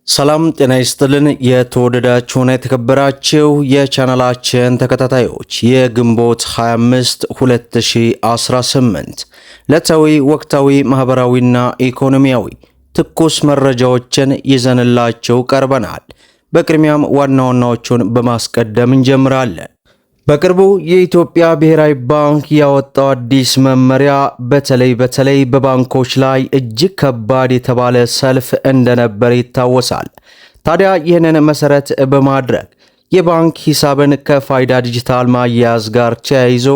ሰላም ጤና ይስጥልን። የተወደዳችሁና የተከበራችሁ የቻናላችን ተከታታዮች የግንቦት 25 2018 ዕለታዊ ወቅታዊ ማህበራዊና ኢኮኖሚያዊ ትኩስ መረጃዎችን ይዘንላችሁ ቀርበናል። በቅድሚያም ዋና ዋናዎቹን በማስቀደም እንጀምራለን። በቅርቡ የኢትዮጵያ ብሔራዊ ባንክ ያወጣው አዲስ መመሪያ በተለይ በባንኮች ላይ እጅግ ከባድ የተባለ ሰልፍ እንደነበር ይታወሳል። ታዲያ ይህንን መሰረት በማድረግ የባንክ ሂሳብን ከፋይዳ ዲጂታል ማያያዝ ጋር ተያይዞ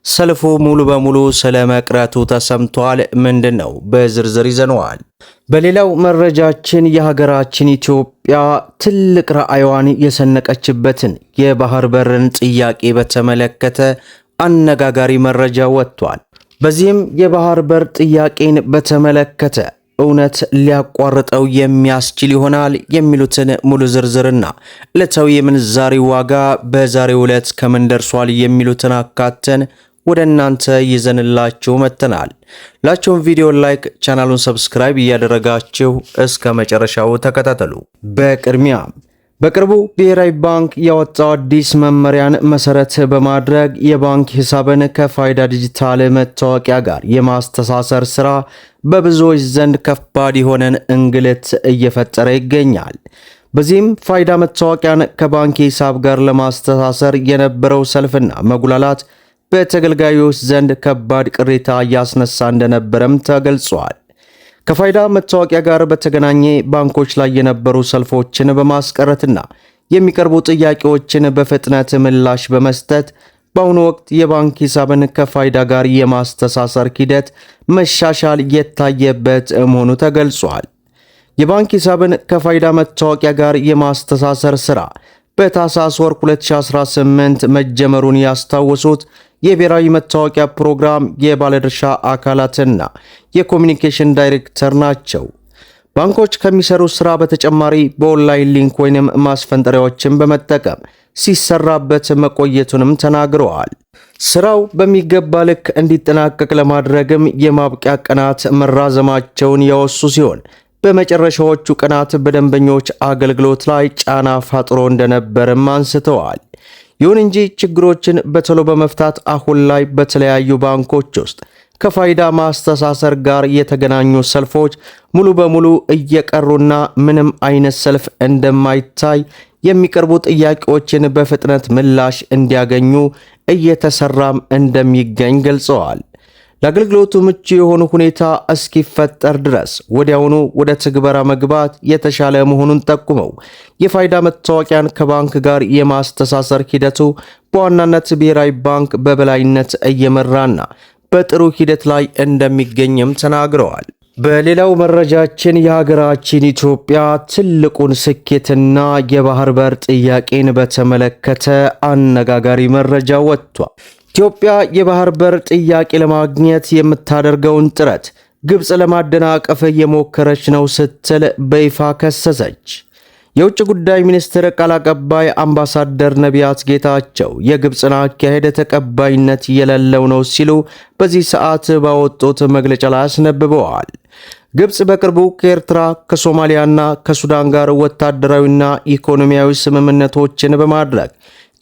ሰልፉ ሙሉ በሙሉ ስለመቅረቱ ተሰምቷል። ምንድነው? በዝርዝር ይዘነዋል። በሌላው መረጃችን የሀገራችን ኢትዮጵያ ትልቅ ራዕይዋን የሰነቀችበትን የባህር በርን ጥያቄ በተመለከተ አነጋጋሪ መረጃ ወጥቷል። በዚህም የባህር በር ጥያቄን በተመለከተ እውነት ሊያቋርጠው የሚያስችል ይሆናል የሚሉትን ሙሉ ዝርዝርና ዕለታዊ የምንዛሬ ዋጋ በዛሬው ዕለት ከምን ደርሷል የሚሉትን አካተን ወደ እናንተ ይዘንላችሁ መጥተናል። ላችሁን ቪዲዮ ላይክ፣ ቻናሉን ሰብስክራይብ እያደረጋችሁ እስከ መጨረሻው ተከታተሉ። በቅርቡ ብሔራዊ ባንክ ያወጣው አዲስ መመሪያን መሰረት በማድረግ የባንክ ሂሳብን ከፋይዳ ዲጂታል መታወቂያ ጋር የማስተሳሰር ስራ በብዙዎች ዘንድ ከባድ የሆነን እንግልት እየፈጠረ ይገኛል። በዚህም ፋይዳ መታወቂያን ከባንክ ሂሳብ ጋር ለማስተሳሰር የነበረው ሰልፍና መጉላላት በተገልጋዮች ዘንድ ከባድ ቅሬታ እያስነሳ እንደነበረም ተገልጿል። ከፋይዳ መታወቂያ ጋር በተገናኘ ባንኮች ላይ የነበሩ ሰልፎችን በማስቀረትና የሚቀርቡ ጥያቄዎችን በፍጥነት ምላሽ በመስጠት በአሁኑ ወቅት የባንክ ሂሳብን ከፋይዳ ጋር የማስተሳሰር ሂደት መሻሻል የታየበት መሆኑ ተገልጿል። የባንክ ሂሳብን ከፋይዳ መታወቂያ ጋር የማስተሳሰር ስራ በታህሳስ ወር 2018 መጀመሩን ያስታወሱት የብሔራዊ መታወቂያ ፕሮግራም የባለድርሻ አካላትና የኮሚኒኬሽን ዳይሬክተር ናቸው። ባንኮች ከሚሰሩት ስራ በተጨማሪ በኦንላይን ሊንክ ወይንም ማስፈንጠሪያዎችን በመጠቀም ሲሰራበት መቆየቱንም ተናግረዋል። ስራው በሚገባ ልክ እንዲጠናቀቅ ለማድረግም የማብቂያ ቀናት መራዘማቸውን ያወሱ ሲሆን በመጨረሻዎቹ ቀናት በደንበኞች አገልግሎት ላይ ጫና ፈጥሮ እንደነበርም አንስተዋል። ይሁን እንጂ ችግሮችን በቶሎ በመፍታት አሁን ላይ በተለያዩ ባንኮች ውስጥ ከፋይዳ ማስተሳሰር ጋር የተገናኙ ሰልፎች ሙሉ በሙሉ እየቀሩና ምንም አይነት ሰልፍ እንደማይታይ የሚቀርቡ ጥያቄዎችን በፍጥነት ምላሽ እንዲያገኙ እየተሰራም እንደሚገኝ ገልጸዋል። ለአገልግሎቱ ምቹ የሆኑ ሁኔታ እስኪፈጠር ድረስ ወዲያውኑ ወደ ትግበራ መግባት የተሻለ መሆኑን ጠቁመው የፋይዳ መታወቂያን ከባንክ ጋር የማስተሳሰር ሂደቱ በዋናነት ብሔራዊ ባንክ በበላይነት እየመራና በጥሩ ሂደት ላይ እንደሚገኝም ተናግረዋል። በሌላው መረጃችን የሀገራችን ኢትዮጵያ ትልቁን ስኬትና የባህር በር ጥያቄን በተመለከተ አነጋጋሪ መረጃ ወጥቷል። ኢትዮጵያ የባህር በር ጥያቄ ለማግኘት የምታደርገውን ጥረት ግብጽ ለማደናቀፍ እየሞከረች ነው ስትል በይፋ ከሰሰች። የውጭ ጉዳይ ሚኒስትር ቃል አቀባይ አምባሳደር ነቢያት ጌታቸው የግብጽን አካሄድ ተቀባይነት የሌለው ነው ሲሉ በዚህ ሰዓት ባወጡት መግለጫ ላይ አስነብበዋል። ግብጽ በቅርቡ ከኤርትራ ከሶማሊያና ከሱዳን ጋር ወታደራዊና ኢኮኖሚያዊ ስምምነቶችን በማድረግ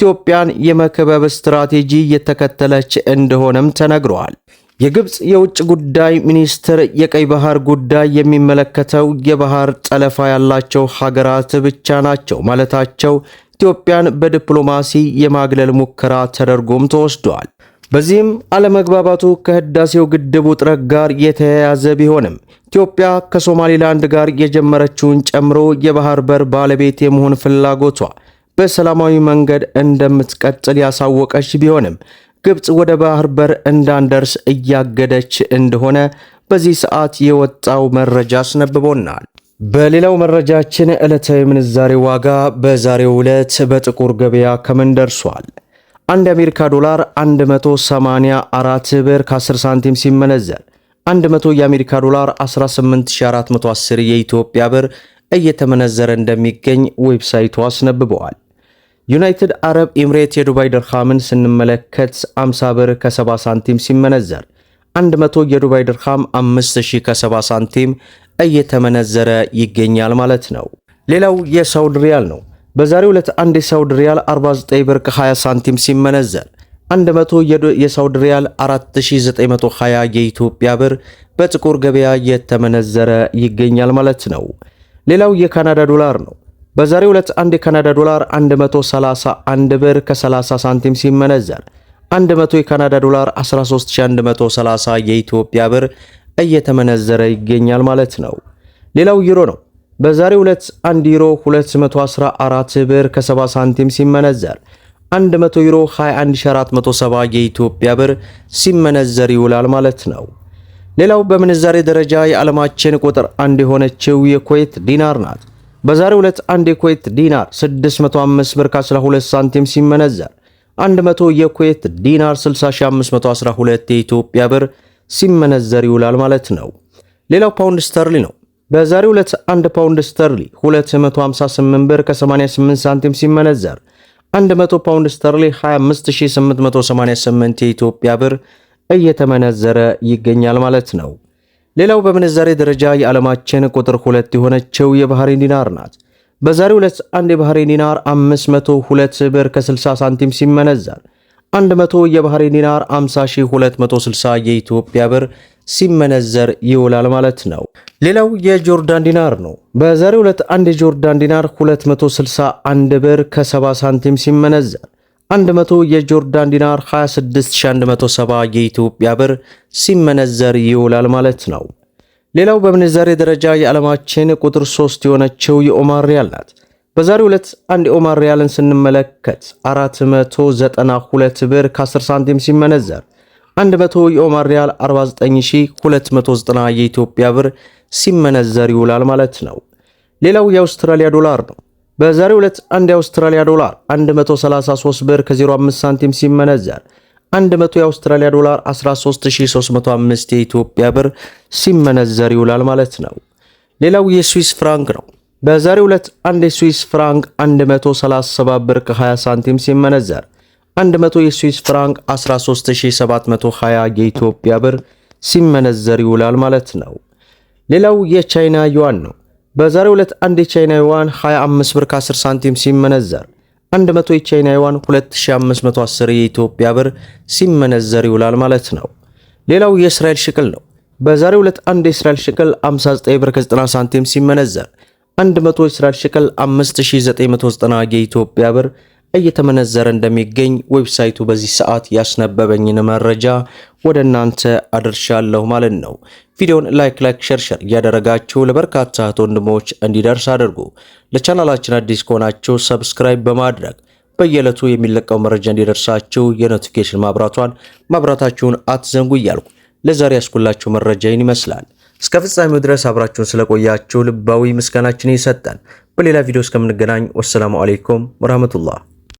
ኢትዮጵያን የመከበብ ስትራቴጂ እየተከተለች እንደሆነም ተነግሯል። የግብጽ የውጭ ጉዳይ ሚኒስትር የቀይ ባህር ጉዳይ የሚመለከተው የባህር ጠለፋ ያላቸው ሀገራት ብቻ ናቸው ማለታቸው ኢትዮጵያን በዲፕሎማሲ የማግለል ሙከራ ተደርጎም ተወስዷል። በዚህም አለመግባባቱ ከህዳሴው ግድብ ውጥረት ጋር የተያያዘ ቢሆንም ኢትዮጵያ ከሶማሊላንድ ጋር የጀመረችውን ጨምሮ የባህር በር ባለቤት የመሆን ፍላጎቷ በሰላማዊ መንገድ እንደምትቀጥል ያሳወቀች ቢሆንም ግብጽ ወደ ባህር በር እንዳንደርስ እያገደች እንደሆነ በዚህ ሰዓት የወጣው መረጃ አስነብቦናል። በሌላው መረጃችን ዕለታዊ ምንዛሬ ዋጋ በዛሬው ዕለት በጥቁር ገበያ ከምን ደርሷል? አንድ የአሜሪካ ዶላር 184 ብር ከ10 ሳንቲም ሲመነዘር 100 የአሜሪካ ዶላር 18410 የኢትዮጵያ ብር እየተመነዘረ እንደሚገኝ ዌብሳይቱ አስነብበዋል። ዩናይትድ አረብ ኤምሬት የዱባይ ድርሃምን ስንመለከት 50 ብር ከ70 ሳንቲም ሲመነዘር 100 የዱባይ ድርሃም 5000 ከ70 ሳንቲም እየተመነዘረ ይገኛል ማለት ነው። ሌላው የሳውዲ ሪያል ነው። በዛሬው ዕለት አንድ የሳውዲ ሪያል 49 ብር ከ20 ሳንቲም ሲመነዘር 100 የሳውዲ ሪያል 4920 የኢትዮጵያ ብር በጥቁር ገበያ የተመነዘረ ይገኛል ማለት ነው። ሌላው የካናዳ ዶላር ነው። በዛሬው ዕለት አንድ የካናዳ ዶላር 131 ብር ከ30 ሳንቲም ሲመነዘር 100 የካናዳ ዶላር 13130 የኢትዮጵያ ብር እየተመነዘረ ይገኛል ማለት ነው። ሌላው ዩሮ ነው። በዛሬው ዕለት 1 ዩሮ 214 ብር ከ70 ሳንቲም ሲመነዘር 100 ዩሮ 21470 የኢትዮጵያ ብር ሲመነዘር ይውላል ማለት ነው። ሌላው በምንዛሬ ደረጃ የዓለማችን ቁጥር 1 የሆነችው የኩዌት ዲናር ናት። በዛሬው ዕለት አንድ የኩዌት ዲናር 605 ብር ከ12 ሳንቲም ሲመነዘር 100 የኩዌት ዲናር 60512 የኢትዮጵያ ብር ሲመነዘር ይውላል ማለት ነው። ሌላው ፓውንድ ስተርሊ ነው። በዛሬው ዕለት 1 ፓውንድ ስተርሊ 258 ብር ከ88 ሳንቲም ሲመነዘር 100 ፓውንድ ስተርሊ 25888 የኢትዮጵያ ብር እየተመነዘረ ይገኛል ማለት ነው። ሌላው በምንዛሬ ደረጃ የዓለማችን ቁጥር 2 የሆነችው የባህሬን ዲናር ናት። በዛሬው ዕለት አንድ የባህሬን ዲናር 502 ብር ከ60 ሳንቲም ሲመነዘር 100 የባህሬን ዲናር 50260 የኢትዮጵያ ብር ሲመነዘር ይውላል ማለት ነው። ሌላው የጆርዳን ዲናር ነው። በዛሬው ዕለት አንድ የጆርዳን ዲናር 261 ብር ከ70 ሳንቲም ሲመነዘር 100 የጆርዳን ዲናር 26170 የኢትዮጵያ ብር ሲመነዘር ይውላል ማለት ነው። ሌላው በምንዛሬ ደረጃ የዓለማችን ቁጥር 3 የሆነችው የኦማር ሪያል ናት። በዛሬው ዕለት አንድ የኦማር ሪያልን ስንመለከት 492 ብር ከ10 ሳንቲም ሲመነዘር 100 የኦማር ሪያል 49290 የኢትዮጵያ ብር ሲመነዘር ይውላል ማለት ነው። ሌላው የአውስትራሊያ ዶላር ነው። በዛሬው ዕለት አንድ የአውስትራሊያ ዶላር 133 ብር ከ05 ሳንቲም ሲመነዘር 100 የአውስትራሊያ ዶላር 13305 የኢትዮጵያ ብር ሲመነዘር ይውላል ማለት ነው። ሌላው የስዊስ ፍራንክ ነው። በዛሬው ዕለት አንድ የስዊስ ፍራንክ 137 ብር ከ20 ሳንቲም ሲመነዘር 100 የስዊስ ፍራንክ 13720 የኢትዮጵያ ብር ሲመነዘር ይውላል ማለት ነው። ሌላው የቻይና ዩዋን ነው። በዛሬው ዕለት አንድ የቻይና ዩዋን 25 ብር ከ10 ሳንቲም ሲመነዘር 100 የቻይና ዩዋን 2510 የኢትዮጵያ ብር ሲመነዘር ይውላል ማለት ነው። ሌላው የእስራኤል ሽቅል ነው። በዛሬው ዕለት አንድ የእስራኤል ሽቅል 59 ብር ከ90 ሳንቲም ሲመነዘር 100 የእስራኤል ሽቅል 5990 የኢትዮጵያ ብር እየተመነዘረ እንደሚገኝ ዌብሳይቱ በዚህ ሰዓት ያስነበበኝን መረጃ ወደ እናንተ አድርሻለሁ ማለት ነው። ቪዲዮውን ላይክ ሼር እያደረጋችሁ ለበርካታ ወንድሞች እንዲደርስ አድርጉ። ለቻናላችን አዲስ ከሆናችሁ ሰብስክራይብ በማድረግ በየዕለቱ የሚለቀው መረጃ እንዲደርሳችሁ የኖቲፊኬሽን ማብራታችሁን አትዘንጉ እያልኩ ለዛሬ ያስኩላችሁ መረጃ ይህን ይመስላል። እስከ ፍጻሜው ድረስ አብራችሁን ስለቆያችሁ ልባዊ ምስጋናችን ይሰጠን። በሌላ ቪዲዮ እስከምንገናኝ ወሰላሙ አለይኩም ወራህመቱላህ